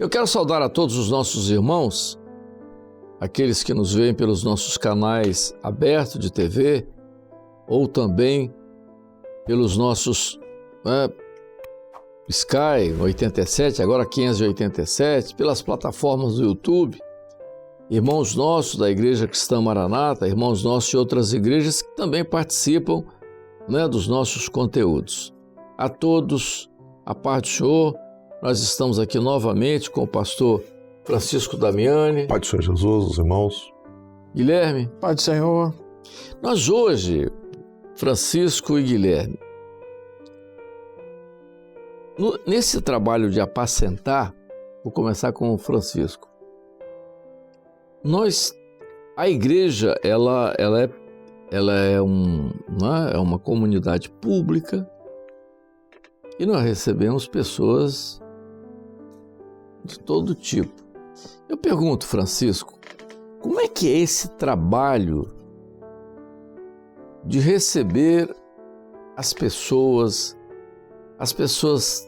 Eu quero saudar a todos os nossos irmãos, aqueles que nos veem pelos nossos canais abertos de TV ou também pelos nossos Sky 87, agora 587, pelas plataformas do YouTube, irmãos nossos da Igreja Cristã Maranata, irmãos nossos de outras igrejas que também participam, dos nossos conteúdos. A todos, a paz do Senhor, nós estamos aqui novamente com o pastor Francisco Damiani. Pai do Senhor Jesus, os irmãos. Guilherme. Pai do Senhor. Nós hoje, Francisco e Guilherme, nesse trabalho de apacentar, vou começar com o Francisco. A igreja, ela é uma comunidade pública e nós recebemos pessoas de todo tipo. Eu pergunto, Francisco, como é que é esse trabalho de receber as pessoas? As pessoas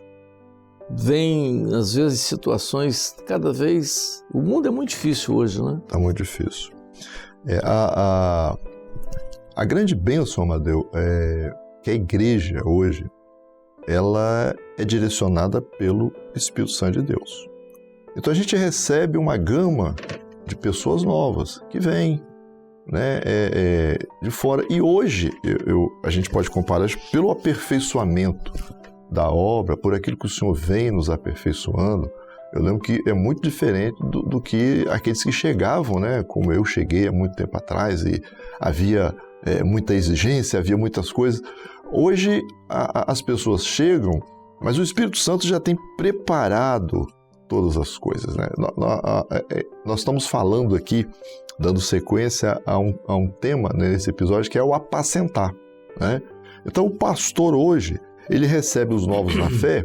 vêm, às vezes, em situações cada vez... O mundo é muito difícil hoje, né? Está muito difícil. A grande bênção, Amadeu, é que a igreja hoje, ela é direcionada pelo Espírito Santo de Deus. Então a gente recebe uma gama de pessoas novas que vêm, de fora. E hoje a gente pode comparar pelo aperfeiçoamento da obra, por aquilo que o Senhor vem nos aperfeiçoando. Eu lembro que é muito diferente do que aqueles que chegavam, como eu cheguei há muito tempo atrás, e havia muita exigência, havia muitas coisas. Hoje as pessoas chegam, mas o Espírito Santo já tem preparado todas as coisas. Nós estamos falando aqui, dando sequência a um tema nesse episódio, que é o apacentar. Então o pastor hoje, ele recebe os novos na fé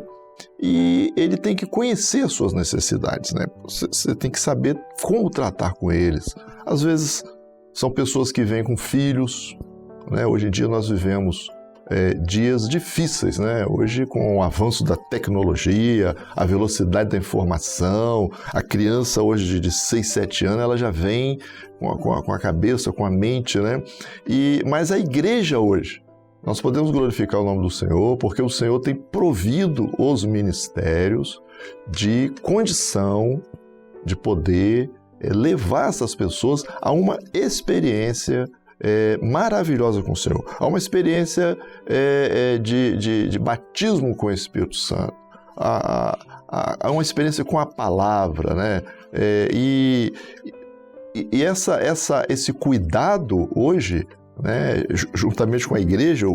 e ele tem que conhecer as suas necessidades. Você tem que saber como tratar com eles. Às vezes são pessoas que vêm com filhos. Hoje em dia nós vivemos dias difíceis, Hoje, com o avanço da tecnologia, a velocidade da informação, a criança hoje de 6, 7 anos, ela já vem com a cabeça, com a mente, Mas a igreja hoje, nós podemos glorificar o nome do Senhor, porque o Senhor tem provido os ministérios de condição de poder levar essas pessoas a uma experiência maravilhosa com o Senhor, a uma experiência de batismo com o Espírito Santo, a uma experiência com a palavra, E esse cuidado hoje, juntamente com a igreja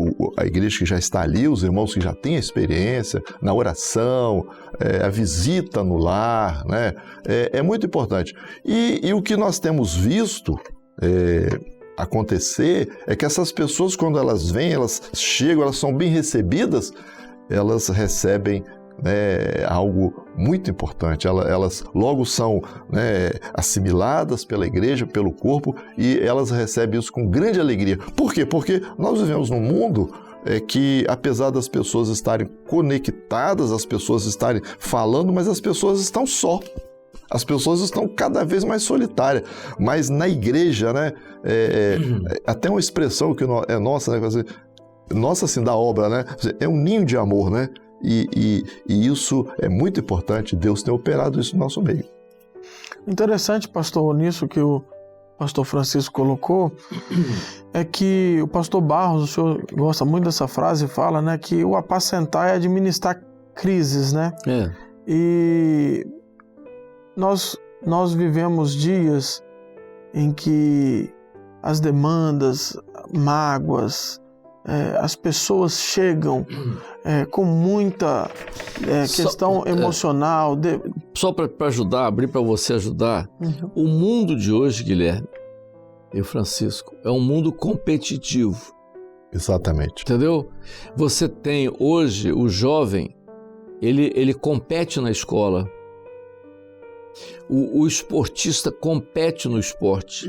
que já está ali, os irmãos que já têm a experiência na oração, a visita no lar, é muito importante. E o que nós temos visto acontecer é que essas pessoas, quando elas vêm, elas chegam, elas são bem recebidas, elas recebem algo muito importante. Elas logo são assimiladas pela igreja, pelo corpo, e elas recebem isso com grande alegria. Por quê? Porque nós vivemos num mundo que, apesar das pessoas estarem conectadas, as pessoas estarem falando, mas as pessoas estão só. As pessoas estão cada vez mais solitárias. Mas na igreja, até uma expressão que é nossa, nossa assim, da obra, é um ninho de amor, E isso é muito importante. Deus tem operado isso no nosso meio. Interessante, pastor, nisso que o pastor Francisco colocou, é que o pastor Barros, o senhor gosta muito dessa frase, fala, que o apacentar é administrar crises, E nós vivemos dias em que as demandas, mágoas, as pessoas chegam com muita questão emocional. Só para ajudar, abrir para você ajudar, o mundo de hoje, Guilherme e Francisco, é um mundo competitivo. Exatamente. Entendeu? Você tem hoje o jovem, ele compete na escola. O esportista compete no esporte.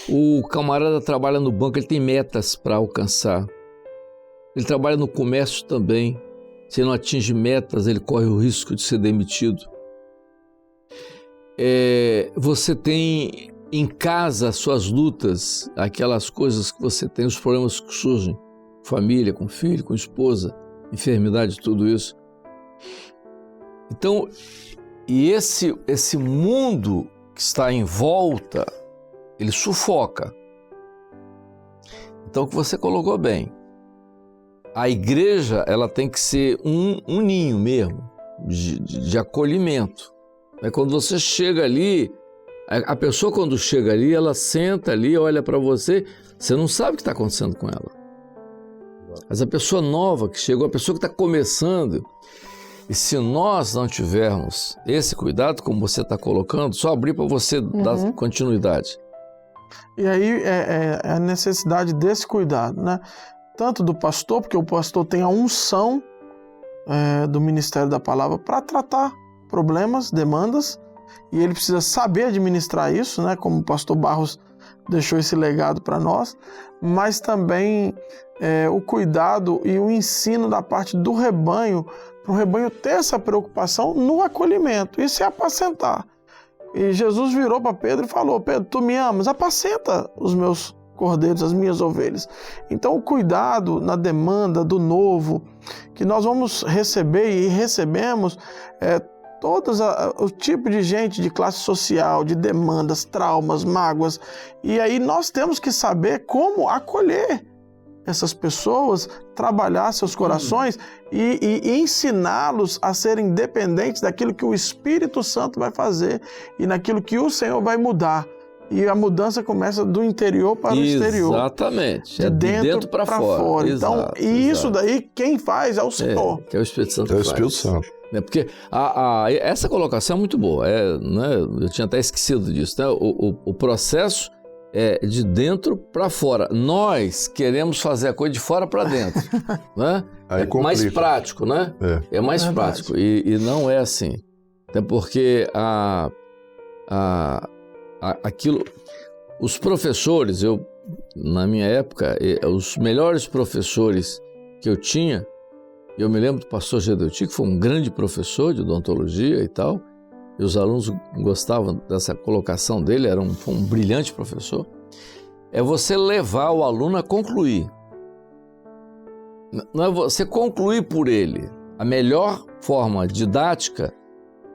O camarada trabalha no banco, ele tem metas para alcançar. Ele trabalha no comércio também. Se ele não atinge metas, ele corre o risco de ser demitido. você tem em casa as suas lutas, aquelas coisas que você tem, os problemas que surgem, com família, com filho, com esposa, enfermidade, tudo isso. Então, e esse mundo que está em volta, ele sufoca. Então, o que você colocou bem, a igreja, ela tem que ser um ninho mesmo, de acolhimento. Quando você chega ali, a pessoa quando chega ali, ela senta ali, olha para você, você não sabe o que está acontecendo com ela. Mas a pessoa nova que chegou, a pessoa que está começando, e se nós não tivermos esse cuidado, como você está colocando, só abrir para você dar continuidade. E aí é a necessidade desse cuidado, né? Tanto do pastor, porque o pastor tem a unção do ministério da palavra para tratar problemas, demandas, e ele precisa saber administrar isso, né? Como o pastor Barros deixou esse legado para nós, mas também o cuidado e o ensino da parte do rebanho, para o rebanho ter essa preocupação no acolhimento, isso é apacentar. E Jesus virou para Pedro e falou: Pedro, tu me amas, apacenta os meus cordeiros, as minhas ovelhas. Então o cuidado na demanda do novo, que nós vamos receber e recebemos, todos o tipo de gente de classe social, de demandas, traumas, mágoas, e aí nós temos que saber como acolher essas pessoas, trabalhar seus corações e ensiná-los a serem dependentes daquilo que o Espírito Santo vai fazer e naquilo que o Senhor vai mudar. E a mudança começa do interior para o exterior. Exatamente. De dentro para fora. Então, isso daí, quem faz é o Senhor. Que é o Espírito Santo. É o Espírito Santo. Porque essa colocação é muito boa. Né? Eu tinha até esquecido disso. Né? O processo é de dentro para fora. Nós queremos fazer a coisa de fora para dentro. Né? É mais prático, né? É mais prático. E não é assim. Até porque aquilo, os professores, na minha época, os melhores professores que eu tinha, eu me lembro do pastor Gedeuti, que foi um grande professor de odontologia e tal, e os alunos gostavam dessa colocação dele, foi um brilhante professor, é você levar o aluno a concluir. Não é você concluir por ele. A melhor forma didática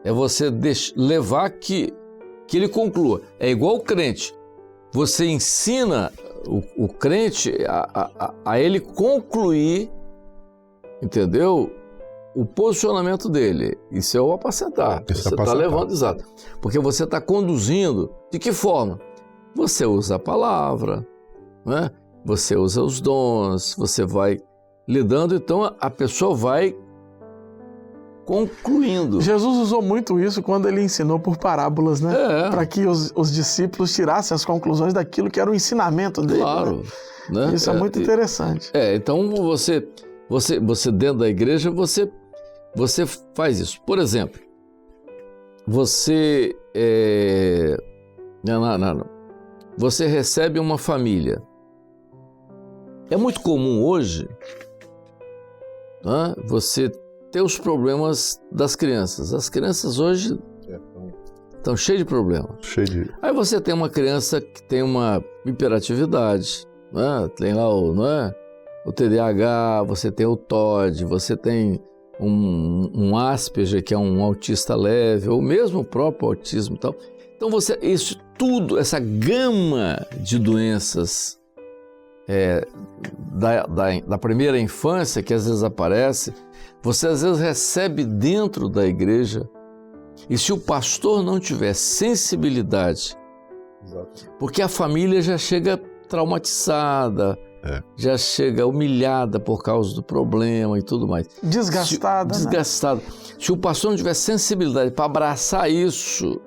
é você levar que ele conclua. É igual o crente. Você ensina o crente a ele concluir, entendeu? O posicionamento dele. Isso é o apacentar. Você está levando, exato. Porque você está conduzindo. De que forma? Você usa a palavra, né? Você usa os dons, você vai lidando, então a pessoa vai concluindo. Jesus usou muito isso quando ele ensinou por parábolas, né? Para que os discípulos tirassem as conclusões daquilo que era o ensinamento dele. Claro. Né? Isso é muito interessante. Então você dentro da igreja, você faz isso. Por exemplo, você você recebe uma família. É muito comum hoje, né, você ter os problemas das crianças. As crianças hoje estão cheias de problemas. Aí você tem uma criança que tem uma hiperatividade, né? Tem lá o TDAH, você tem o TOD, você tem um Asperger, que é um autista leve, ou mesmo o próprio autismo e tal. Então isso tudo, essa gama de doenças da primeira infância que às vezes aparece, você às vezes recebe dentro da igreja, e se o pastor não tiver sensibilidade, porque a família já chega traumatizada, já chega humilhada por causa do problema e tudo mais. Desgastada. Se o pastor não tiver sensibilidade para abraçar isso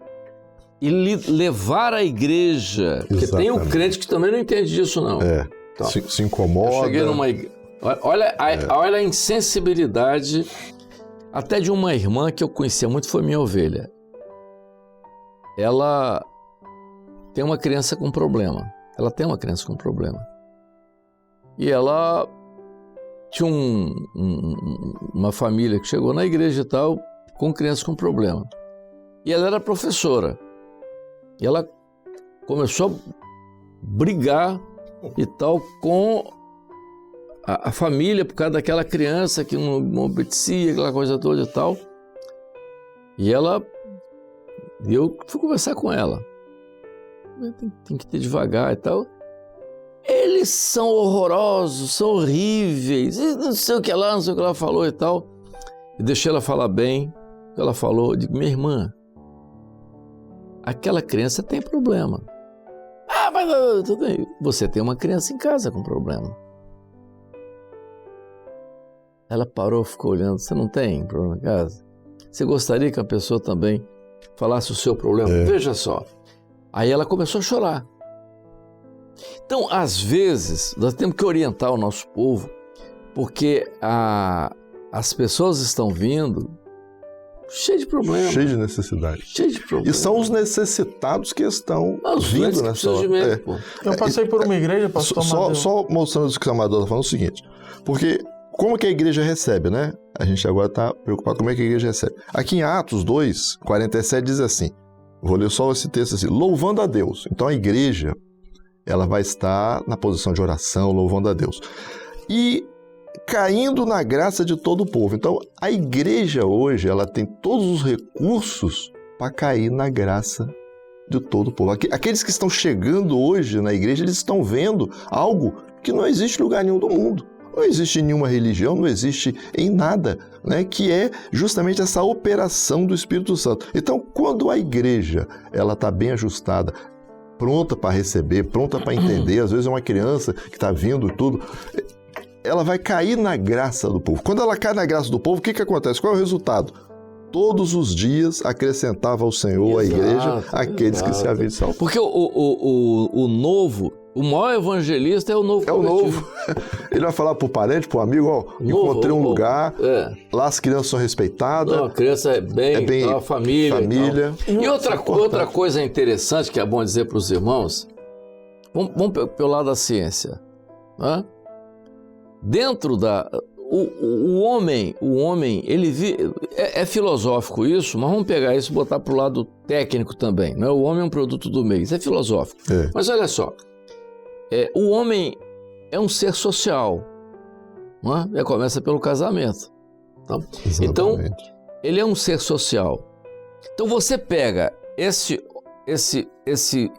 e levar à igreja, porque tem o crente que também não entende disso não. Então, se incomoda. Eu cheguei numa igreja. Olha a insensibilidade até de uma irmã que eu conhecia muito, foi minha ovelha. Ela tem uma criança com problema. E ela tinha uma família que chegou na igreja e tal, com crianças com problema. E ela era professora. E ela começou a brigar e tal com a família por causa daquela criança que não obedecia, aquela coisa toda e tal. E eu fui conversar com ela. Tem que ter devagar e tal. Eles são horrorosos, são horríveis, não sei o que ela falou e tal. E deixei ela falar bem o que ela falou. Eu digo, minha irmã, aquela criança tem problema. Ah, mas tudo bem. Você tem uma criança em casa com problema. Ela parou, ficou olhando. Você não tem problema em casa? Você gostaria que a pessoa também falasse o seu problema? Veja só. Aí ela começou a chorar. Então, às vezes, nós temos que orientar o nosso povo, porque as pessoas estão vindo cheias de problemas. Cheio de necessidade. Cheio de problemas. E são os necessitados que estão vindo nessa hora. Eu passei por uma igreja, pastor Amadeu. Só mostrando o que o Amadeu está falando, é o seguinte, porque como que a igreja recebe, né? A gente agora está preocupado como é que a igreja recebe. Aqui em Atos 2, 47 diz assim, vou ler só esse texto assim, louvando a Deus. Então a igreja, ela vai estar na posição de oração, louvando a Deus. E caindo na graça de todo o povo. Então, a igreja hoje, ela tem todos os recursos para cair na graça de todo o povo. Aqueles que estão chegando hoje na igreja, eles estão vendo algo que não existe em lugar nenhum do mundo. Não existe em nenhuma religião, não existe em nada, né? Que é justamente essa operação do Espírito Santo. Então, quando a igreja ela está bem ajustada, pronta para receber, pronta para entender, às vezes é uma criança que está vindo tudo, ela vai cair na graça do povo. Quando ela cai na graça do povo, o que acontece? Qual é o resultado? Todos os dias acrescentava ao Senhor, a igreja, aqueles que se haviam de salvar. Porque o novo, o maior evangelista é o novo. É o novo. Ele vai falar pro parente, pro amigo, ó, encontrei um lugar, lá as crianças são respeitadas. Não, a criança é bem a família. E outra coisa interessante que é bom dizer para os irmãos, vamos pelo lado da ciência, né? Dentro da... O homem, ele é filosófico isso, mas vamos pegar isso e botar para o lado técnico também, né? O homem é um produto do meio, isso é filosófico. Mas olha só, o homem é um ser social, não é? Ele começa pelo casamento. Tá? Então, ele é um ser social. Então você pega esse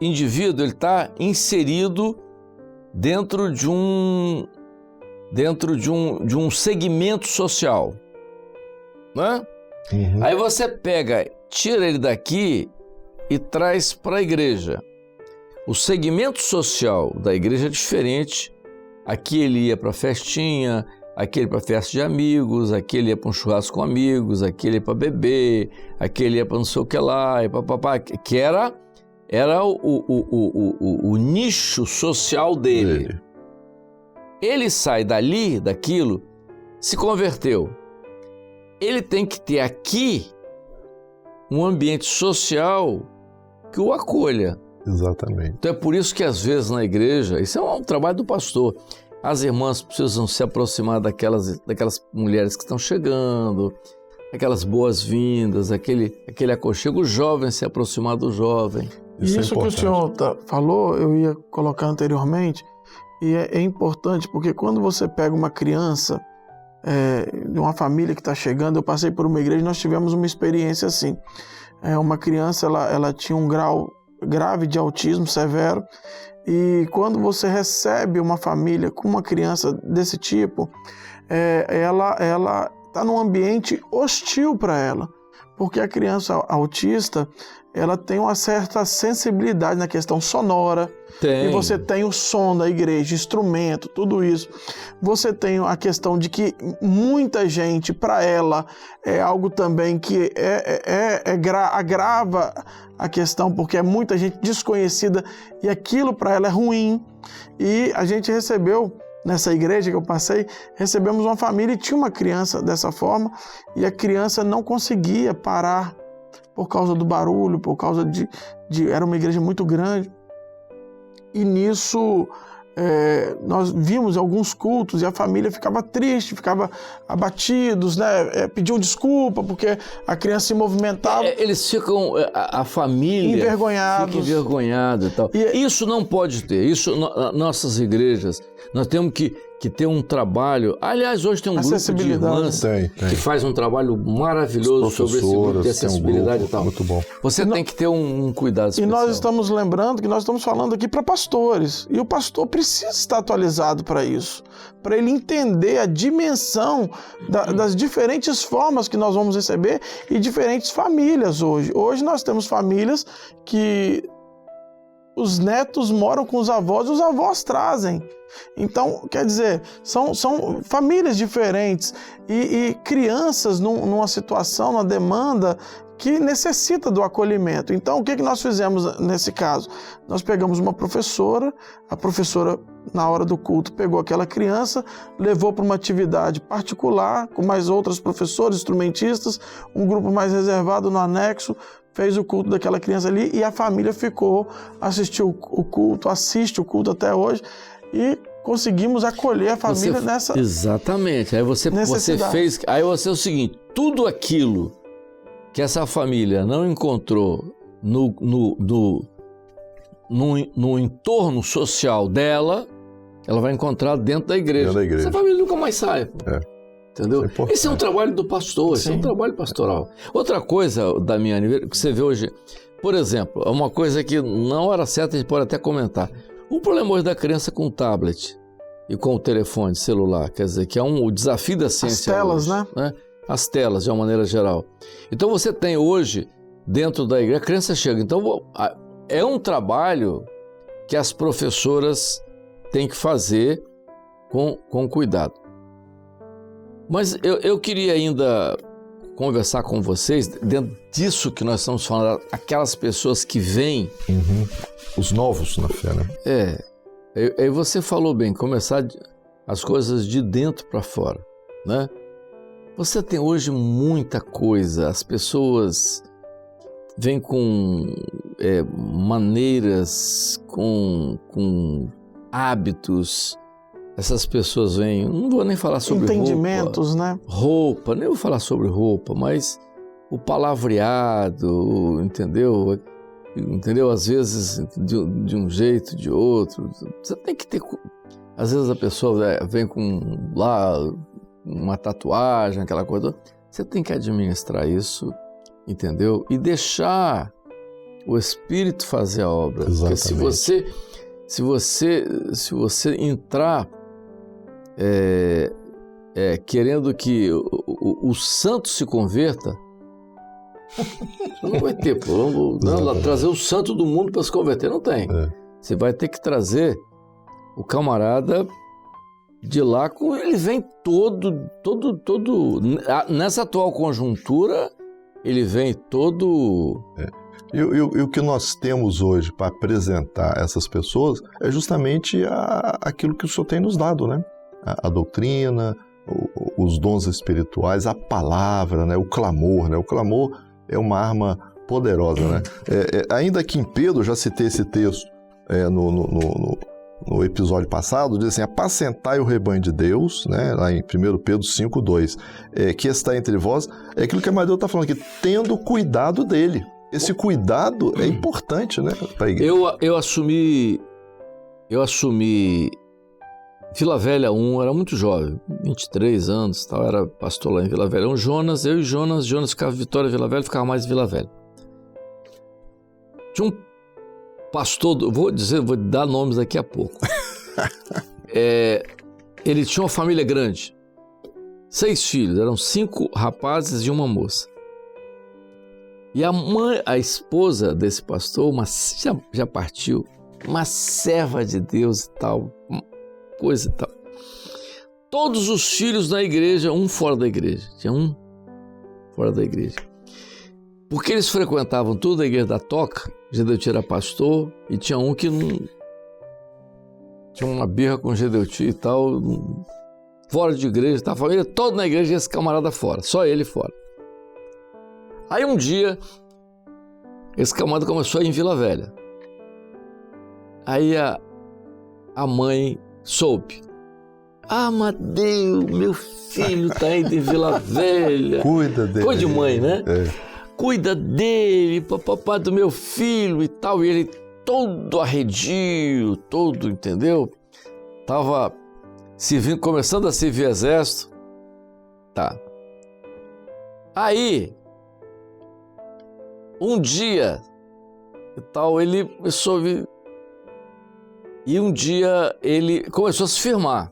indivíduo, ele está inserido dentro de um segmento social, né? Aí você pega, tira ele daqui e traz para a igreja. O segmento social da igreja é diferente. Aqui ele ia para festinha, aqui ele ia para festa de amigos, aqui ele ia para um churrasco com amigos, aqui ele ia para beber, aqui ele ia para não sei o que lá, e papapá, que era o nicho social dele. Ele sai daquilo, se converteu. Ele tem que ter aqui um ambiente social que o acolha. Exatamente. Então é por isso que às vezes na igreja, isso é um trabalho do pastor, as irmãs precisam se aproximar daquelas mulheres que estão chegando, aquelas boas-vindas, aquele aconchego, o jovem se aproximar do jovem. Isso que o senhor falou, eu ia colocar anteriormente, e é importante porque quando você pega uma criança de uma família que está chegando, eu passei por uma igreja e nós tivemos uma experiência assim. Uma criança, ela tinha um grau grave de autismo severo, e quando você recebe uma família com uma criança desse tipo, ela está num ambiente hostil para ela, porque a criança autista, ela tem uma certa sensibilidade na questão sonora. E você tem o som da igreja, instrumento, tudo isso. Você tem a questão de que muita gente, para ela, é algo também que agrava a questão, porque é muita gente desconhecida e aquilo para ela é ruim. E a gente recebeu, nessa igreja que eu passei, recebemos uma família e tinha uma criança dessa forma, e a criança não conseguia parar por causa do barulho, por causa era uma igreja muito grande. E nisso nós vimos alguns cultos e a família ficava triste, ficava abatidos, né? Pediam desculpa porque a criança se movimentava. Eles ficam, a família envergonhados. fica envergonhada e tal. Isso não pode ter. Isso, nossas igrejas, nós temos que ter um trabalho. Aliás, hoje tem um grupo de irmãs que faz um trabalho maravilhoso sobre esse grupo de acessibilidade e tal. Muito bom. Você tem que ter um cuidado especial. E nós estamos lembrando que nós estamos falando aqui para pastores. E o pastor precisa estar atualizado para isso, para ele entender a dimensão das diferentes formas que nós vamos receber e diferentes famílias hoje. Hoje nós temos famílias que os netos moram com os avós e os avós trazem. Então, quer dizer, são famílias diferentes e crianças numa situação, numa demanda que necessita do acolhimento. Então, o que nós fizemos nesse caso? Nós pegamos uma professora, a professora, na hora do culto, pegou aquela criança, levou para uma atividade particular, com mais outras professoras, instrumentistas, um grupo mais reservado no anexo, fez o culto daquela criança ali e a família ficou, assistiu o culto, assiste o culto até hoje e conseguimos acolher a família nessa. Exatamente. Aí você fez. Aí você é o seguinte: tudo aquilo que essa família não encontrou no entorno social dela, ela vai encontrar dentro da igreja. Essa família nunca mais sai. Entendeu? Esse é um trabalho do pastor, esse é um trabalho pastoral. Outra coisa, Damiani, que você vê hoje, por exemplo, é uma coisa que na hora certa a gente pode até comentar. O problema hoje da criança com o tablet e com o telefone celular, quer dizer, que é o desafio da ciência. As telas, hoje, né? As telas, de uma maneira geral. Então você tem hoje, dentro da igreja, a criança chega. Então é um trabalho que as professoras têm que fazer com cuidado. Mas eu queria ainda conversar com vocês, dentro disso que nós estamos falando, aquelas pessoas que vêm... Os novos na fé, né? Aí você falou bem, começar as coisas de dentro para fora, né? Você tem hoje muita coisa, as pessoas vêm com maneiras, com hábitos. Essas pessoas vêm, não vou nem falar sobre entendimentos, né? Roupa, nem vou falar sobre roupa, mas o palavreado, entendeu? Às vezes de um jeito, de outro. Você tem que ter... Às vezes a pessoa vem com lá uma tatuagem, aquela coisa. Você tem que administrar isso, entendeu? E deixar o Espírito fazer a obra. Exatamente. Porque se você entrar querendo que o santo se converta, você não vai ter, não, trazer o santo do mundo para se converter, não tem. Você vai ter que trazer o camarada de lá, ele vem todo, nessa atual conjuntura, ele vem todo... E o que nós temos hoje para apresentar essas pessoas é justamente aquilo que o Senhor tem nos dado, né? A doutrina, os dons espirituais, a palavra, né? O clamor, né? O clamor é uma arma poderosa, né? Ainda que em Pedro, já citei esse texto no episódio passado, diz assim: apacentai o rebanho de Deus, né? Lá em 1 Pedro 5,2, que está entre vós, é aquilo que a Amadeu está falando aqui, tendo cuidado dele. Esse cuidado é importante, né, para a igreja. Eu assumi Vila Velha 1, era muito jovem, 23 anos, tal, era pastor lá em Vila Velha. Eu e Jonas ficava em Vitória, Vila Velha, ficava mais em Vila Velha. Tinha um pastor, vou dar nomes daqui a pouco. Ele tinha uma família grande, 6 filhos, eram 5 rapazes e uma moça. E a esposa desse pastor, já partiu, uma serva de Deus e tal, coisa e tal. Todos os filhos da igreja, um fora da igreja. Tinha um fora da igreja. Porque eles frequentavam toda a igreja da Toca, Gedeuti era pastor, e tinha um que não... Tinha uma birra com Gedeuti e tal, fora de igreja, tá? A família toda na igreja e esse camarada fora, só ele fora. Aí um dia, esse camarada começou a ir em Vila Velha. Aí a mãe soube. Amadeu, meu filho está indo em Vila Velha. Cuida dele. Coisa de mãe, né? É. Cuida dele, papai do meu filho e tal. E ele todo arredio, todo, entendeu? Tava servindo, começando a servir exército. Tá. Aí, um dia e tal, ele começou a vir. E um dia ele começou a se firmar.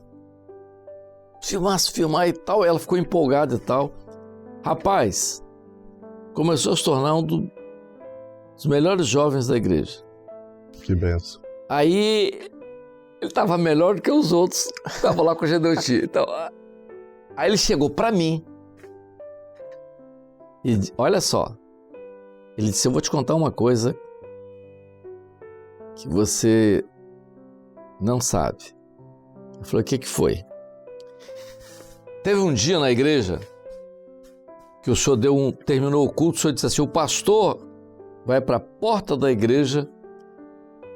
Se firmar e tal. Ela ficou empolgada e tal. Rapaz, começou a se tornar um dos melhores jovens da igreja. Que benção. Aí, ele estava melhor do que os outros que estavam lá com o Gedeuti. Então, aí ele chegou para mim. E olha só. Ele disse, eu vou te contar uma coisa que você não sabe. Eu falei, o que foi? Teve um dia na igreja que o senhor terminou o culto, o senhor disse assim, o pastor vai para a porta da igreja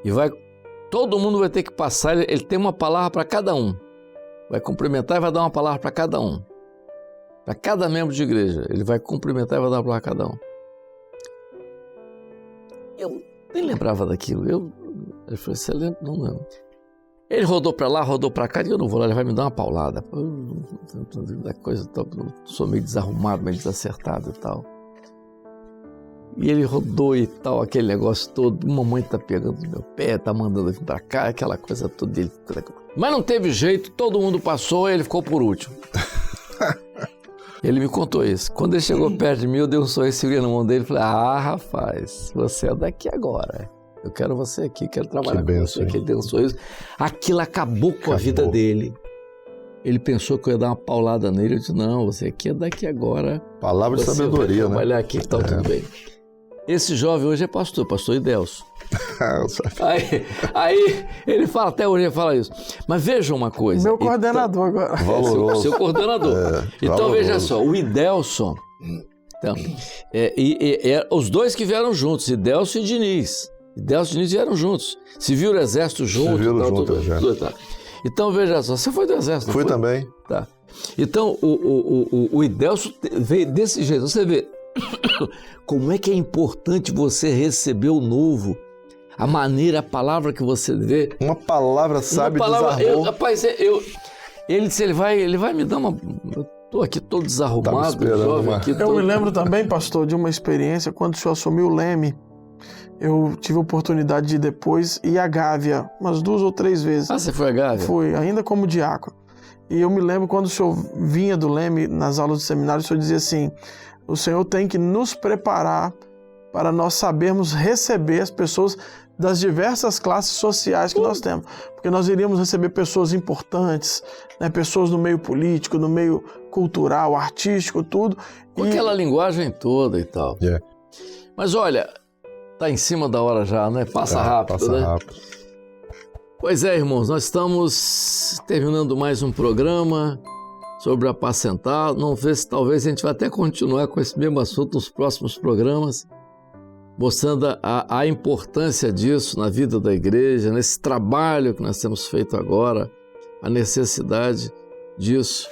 e todo mundo vai ter que passar, ele tem uma palavra para cada um. Vai cumprimentar e vai dar uma palavra para cada um. Para cada membro de igreja, ele vai cumprimentar e vai dar uma palavra para cada um. Eu nem lembrava daquilo. Ele falou, você lembra? Não lembro. Ele rodou para lá, rodou para cá, e eu não vou lá, ele vai me dar uma paulada. Da coisa, sou meio desarrumado, meio desacertado e tal. E ele rodou e tal, aquele negócio todo. Mamãe tá pegando no meu pé, tá mandando vir para cá, aquela coisa toda dele. Mas não teve jeito, todo mundo passou e ele ficou por último. Ele me contou isso. Quando ele chegou perto de mim, eu dei um sorriso, segurei na mão dele e falei, rapaz, você é daqui agora. Eu quero você aqui, quero trabalhar com você. Ele deu um sorriso. Aquilo acabou com a vida dele. Ele pensou que eu ia dar uma paulada nele. Eu disse, não, você aqui é daqui agora. Palavra de sabedoria, né? Trabalhar aqui e tal, tudo bem. Esse jovem hoje é pastor Idelso. aí ele fala, até hoje ele fala isso. Mas veja uma coisa. Meu coordenador agora. Valoroso. Seu coordenador. Então valoroso. Veja só, o Idelson. Então, os dois que vieram juntos, Idelson e Diniz. Idelson e Diniz vieram juntos. Se viram o exército junto. Se viram juntos, já. Então veja só, você foi do exército? Fui também. Tá. Então o Idelson veio desse jeito. Você vê como é que é importante você receber o novo. A maneira, a palavra que você vê. Uma palavra sábia desarmou. Rapaz, ele disse, ele vai me dar uma... Eu tô aqui todo desarrumado, jovem aqui. Eu me lembro também, pastor, de uma experiência, quando o senhor assumiu o Leme, eu tive a oportunidade de depois ir a Gávea, umas 2 ou 3 vezes. Você foi a Gávea? Fui, ainda como diácono. E eu me lembro quando o senhor vinha do Leme, nas aulas do seminário, o senhor dizia assim, o Senhor tem que nos preparar para nós sabermos receber as pessoas das diversas classes sociais que nós temos. Porque nós iríamos receber pessoas importantes, né? Pessoas no meio político, no meio cultural, artístico, tudo. Com aquela linguagem toda e tal. Yeah. Mas olha, tá em cima da hora já, né? Passa rápido, passa né? rápido. Pois é, irmãos, nós estamos terminando mais um programa sobre apacentar. Não sei se talvez a gente vai até continuar com esse mesmo assunto nos próximos programas, mostrando a importância disso na vida da igreja, nesse trabalho que nós temos feito agora, a necessidade disso.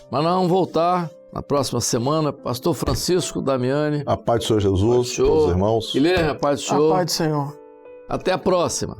Mas nós vamos voltar na próxima semana. Pastor Francisco Damiani. A paz do Senhor Jesus, todos os irmãos. Guilherme, a paz do Senhor. A paz do Senhor. Até a próxima.